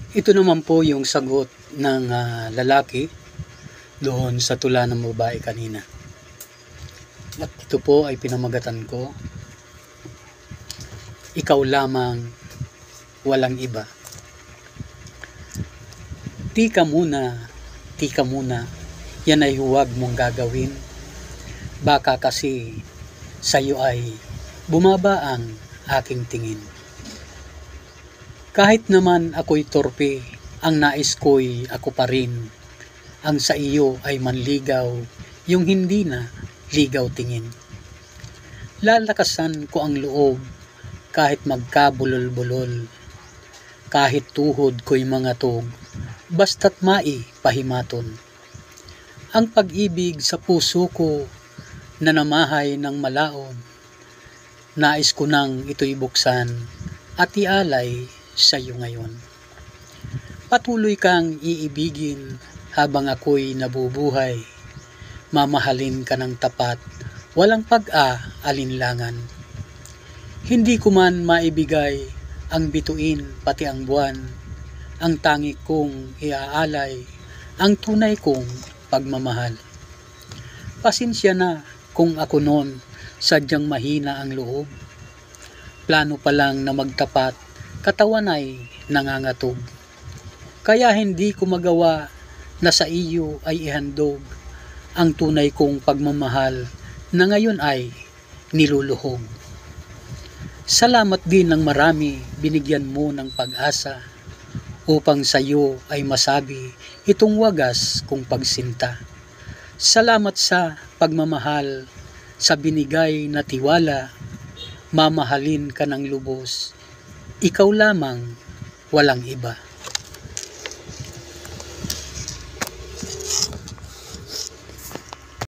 Ito naman po yung sagot ng lalaki doon sa tula ng babae kanina. At ito po ay pinamagatan ko, ikaw lamang, walang iba. Tika muna, yan ay huwag mong gagawin. Baka kasi sa'yo ay bumaba ang aking tingin. Kahit naman ako'y torpe, ang nais ko'y ako pa rin. Ang sa iyo ay manligaw, yung hindi na ligaw tingin. Lalakasan ko ang loob, kahit magkabulol-bulol. Kahit tuhod ko'y mga tog, basta't maipahimaton. Ang pag-ibig sa puso ko, na namahay ng malaon. Nais ko nang ito'y buksan, at ialay sa iyo ngayon. Patuloy kang iibigin habang ako'y nabubuhay. Mamahalin ka ng tapat, walang pag-aalinlangan. Hindi ko man maibigay ang bituin pati ang buwan. Ang tangi kong iaalay, ang tunay kong pagmamahal. Pasensya na kung ako noon sadyang mahina ang loob. Plano pa lang na magtapat, katawan ay nangangatog. Kaya hindi ko magawa na sa iyo ay ihandog ang tunay kong pagmamahal na ngayon ay niluluhog. Salamat din ng marami, binigyan mo ng pag-asa upang sa iyo ay masabi itong wagas kong pagsinta. Salamat sa pagmamahal, sa binigay na tiwala, mamahalin ka ng lubos, ikaw lamang, walang iba.